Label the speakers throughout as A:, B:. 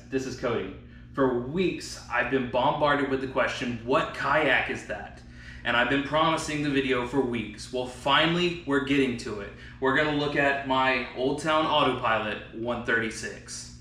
A: this is Cody. For weeks, I've been bombarded with the question, what kayak is that? And I've been promising the video for weeks. Well, finally, we're getting to it. We're gonna look at my Old Town AutoPilot 136.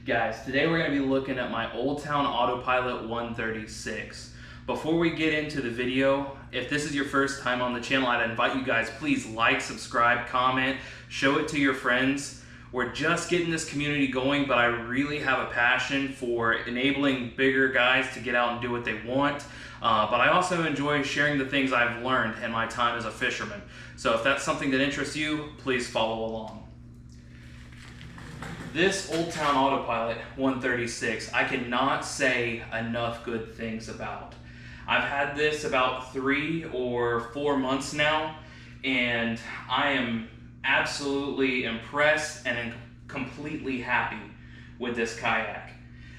A: Guys, today we're going to be looking at my Old Town AutoPilot 136. Before we get into the video, if this is your first time on the channel, I'd invite you guys, please like, subscribe, comment, show it to your friends. We're just getting this community going, but I really have a passion for enabling bigger guys to get out and do what they want. But I also enjoy sharing the things I've learned in my time as a fisherman. So if that's something that interests you, please follow along. This Old Town AutoPilot 136, I cannot say enough good things about. I've had this about 3 or 4 months now, and I am absolutely impressed and completely happy with this kayak.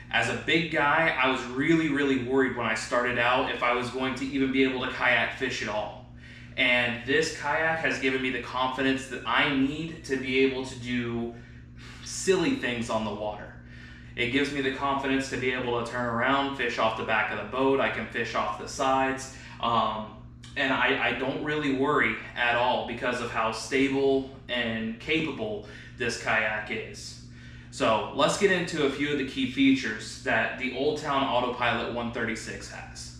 A: As a big guy, I was really worried when I started out if I was going to even be able to kayak fish at all. And this kayak has given me the confidence that I need to be able to do silly things on the water. It gives me the confidence to be able to turn around, fish off the back of the boat. I can fish off the sides. And I don't really worry at all because of how stable and capable this kayak is. So let's get into a few of the key features that the Old Town AutoPilot 136 has.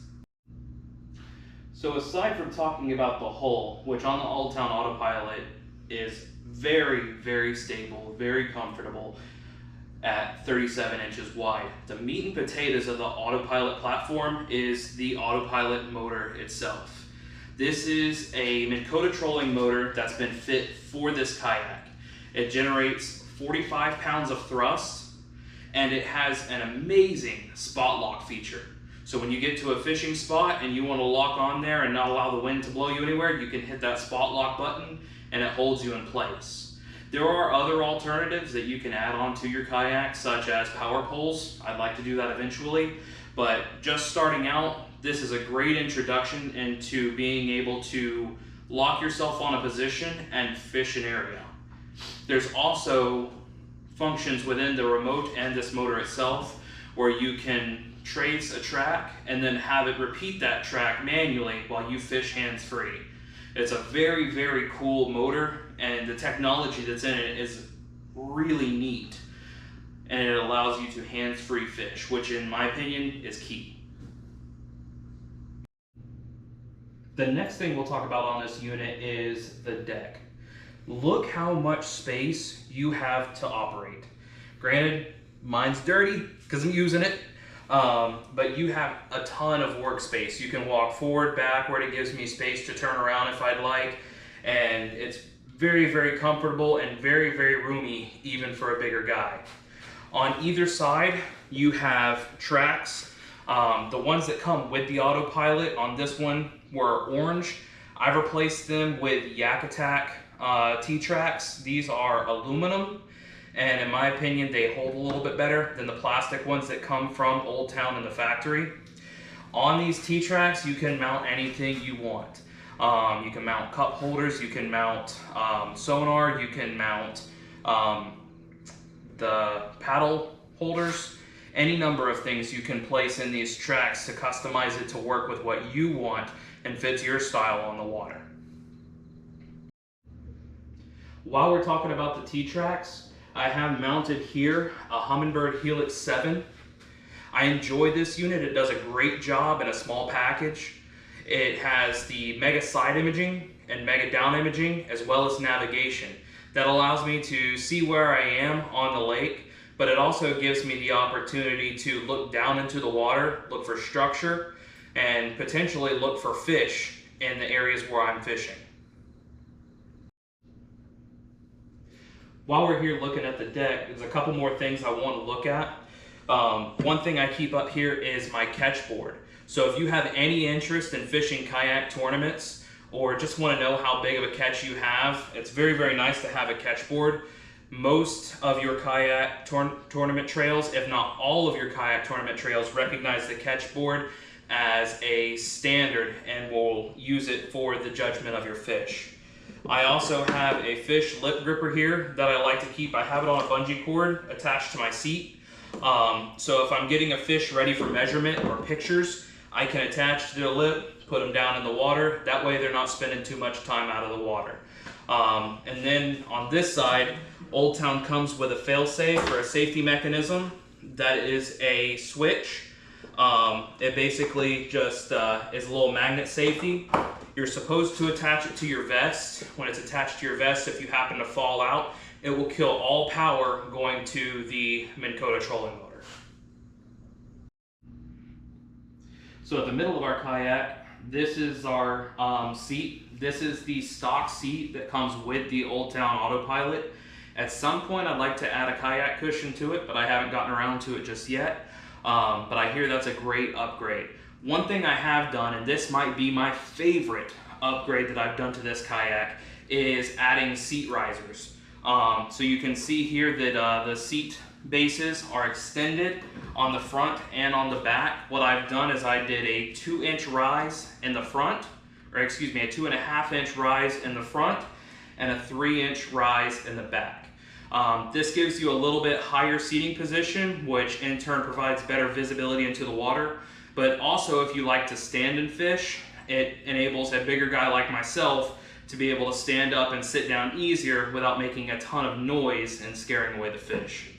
A: So aside from talking about the hull, which on the Old Town AutoPilot is very stable, very comfortable at 37 inches wide. The meat and potatoes of the AutoPilot platform is the AutoPilot motor itself. This is a Minn Kota trolling motor that's been fit for this kayak. It generates 45 pounds of thrust, and it has an amazing spot lock feature. So when you get to a fishing spot and you want to lock on there and not allow the wind to blow you anywhere, you can hit that spot lock button and it holds you in place. There are other alternatives that you can add on to your kayak, such as power poles. I'd like to do that eventually, but just starting out, this is a great introduction into being able to lock yourself on a position and fish an area. There's also functions within the remote and this motor itself where you can trace a track and then have it repeat that track manually while you fish hands-free. It's a very cool motor, and the technology that's in it is really neat, and it allows you to hands-free fish, which in my opinion is key. The next thing we'll talk about on this unit is the deck. Look how much space you have to operate. Granted, mine's dirty because I'm using it, but you have a ton of workspace. You can walk forward, backward. It gives me space to turn around if I'd like, and it's very comfortable and very roomy even for a bigger guy. On either side, you have tracks. The ones that come with the AutoPilot on this one were orange. I've replaced them with Yak Attack T-tracks. These are aluminum, and in my opinion, they hold a little bit better than the plastic ones that come from Old Town in the factory. On these T-tracks, you can mount anything you want. You can mount cup holders, you can mount sonar, you can mount the paddle holders, any number of things you can place in these tracks to customize it to work with what you want and fits your style on the water. While we're talking about the T-tracks, I have mounted here a Humminbird Helix 7. I enjoy this unit. It does a great job in a small package. It has the mega side imaging and mega down imaging, as well as navigation. That allows me to see where I am on the lake, but it also gives me the opportunity to look down into the water, look for structure, and potentially look for fish in the areas where I'm fishing. while we're here looking at the deck, there's a couple more things I want to look at. One thing I keep up here is my catch board. So if you have any interest in fishing kayak tournaments or just want to know how big of a catch you have, it's very, very nice to have a catch board. Most of your kayak tournament trails, if not all of your kayak tournament trails, recognize the catch board as a standard and will use it for the judgment of your fish. I also have a fish lip gripper here that I like to keep. I have it on a bungee cord attached to my seat. So if I'm getting a fish ready for measurement or pictures, I can attach to the lip, put them down in the water. That way they're not spending too much time out of the water. And then on this side, Old Town comes with a fail-safe or a safety mechanism. That is a switch. It basically just is a little magnet safety. You're supposed to attach it to your vest. When it's attached to your vest, if you happen to fall out, it will kill all power going to the Minn Kota trolling motor. So at the middle of our kayak, this is our seat. This is the stock seat that comes with the Old Town AutoPilot. At some point, I'd like to add a kayak cushion to it, but I haven't gotten around to it just yet. But I hear that's a great upgrade. One thing I have done, and this might be my favorite upgrade that I've done to this kayak, is adding seat risers. So you can see here that the seat bases are extended on the front and on the back. What I've done is I did a 2-inch rise in the front, or excuse me, a 2.5-inch rise in the front and a 3-inch rise in the back. This gives you a little bit higher seating position, which in turn provides better visibility into the water. But also, if you like to stand and fish, it enables a bigger guy like myself to be able to stand up and sit down easier without making a ton of noise and scaring away the fish.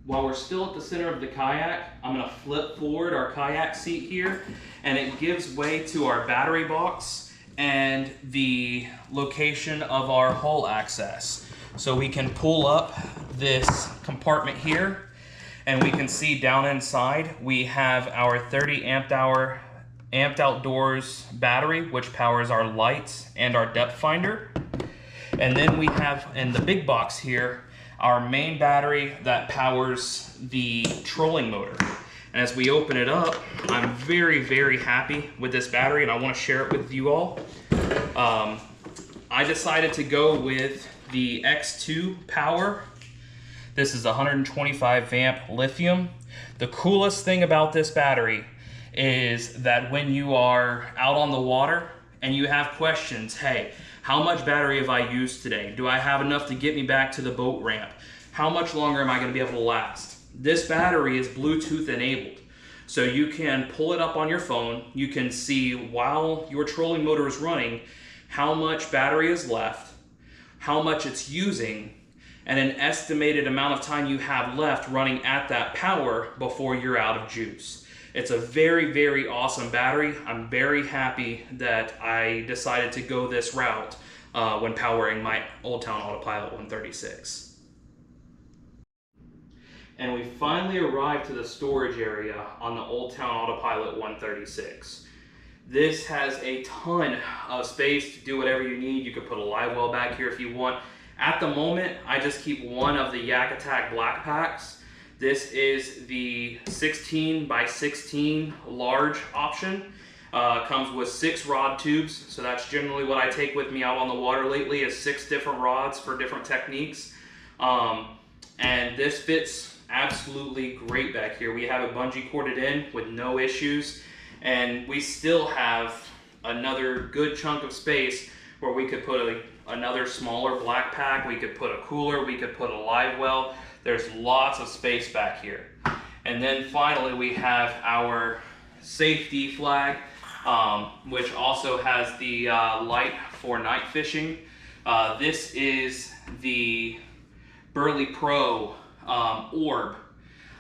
A: While we're still at the center of the kayak, I'm going to flip forward our kayak seat here, and it gives way to our battery box and the location of our hull access. So we can pull up this compartment here, and we can see down inside we have our 30 amp hour amped outdoors battery, which powers our lights and our depth finder. And then we have in the big box here our main battery that powers the trolling motor. And as we open it up, I'm very, very happy with this battery, and I want to share it with you all. I decided to go with the X2 power. This is 125 amp lithium. The coolest thing about this battery is that when you are out on the water and you have questions, hey, how much battery have I used today? Do I have enough to get me back to the boat ramp? How much longer am I going to be able to last? This battery is Bluetooth enabled. So you can pull it up on your phone. You can see while your trolling motor is running how much battery is left, how much it's using, and an estimated amount of time you have left running at that power before you're out of juice. It's a very, very awesome battery. I'm very happy that I decided to go this route when powering my Old Town AutoPilot 136. And we finally arrived to the storage area on the Old Town AutoPilot 136. This has a ton of space to do whatever you need. You could put a live well back here if you want. At the moment, I just keep one of the Yak Attack black packs. This is the 16 by 16 large option. Comes with 6 rod tubes, so that's generally what I take with me out on the water lately, is 6 different rods for different techniques. And this fits absolutely great back here. We have it bungee corded in with no issues, and we still have another good chunk of space where we could put another smaller black pack, we could put a cooler, we could put a live well. There's lots of space back here. And then finally we have our safety flag, which also has the light for night fishing. This is the Burley Pro orb.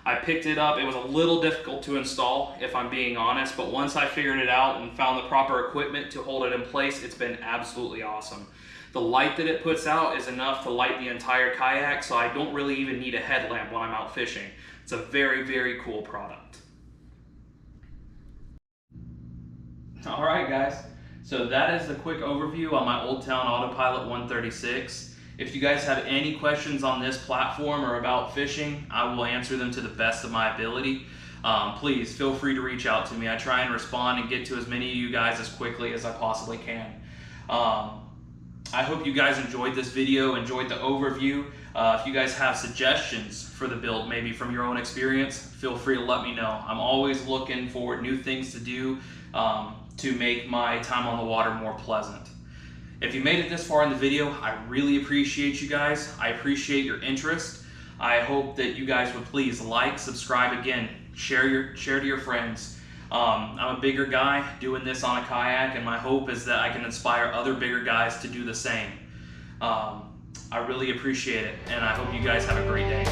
A: I picked it up. It was a little difficult to install, if I'm being honest, but once I figured it out and found the proper equipment to hold it in place, it's been absolutely awesome. The light that it puts out is enough to light the entire kayak, so I don't really even need a headlamp when I'm out fishing. It's a very, very cool product. All right, guys. So that is the quick overview on my Old Town AutoPilot 136. If you guys have any questions on this platform or about fishing, I will answer them to the best of my ability. Please feel free to reach out to me. I try and respond and get to as many of you guys as quickly as I possibly can. I hope you guys enjoyed this video, enjoyed the overview. If you guys have suggestions for the build, maybe from your own experience, feel free to let me know. I'm always looking for new things to do to make my time on the water more pleasant. If you made it this far in the video, I really appreciate you guys. I appreciate your interest. I hope that you guys would please like, subscribe again, share to your friends. I'm a bigger guy doing this on a kayak, and my hope is that I can inspire other bigger guys to do the same. I really appreciate it, and I hope you guys have a great day.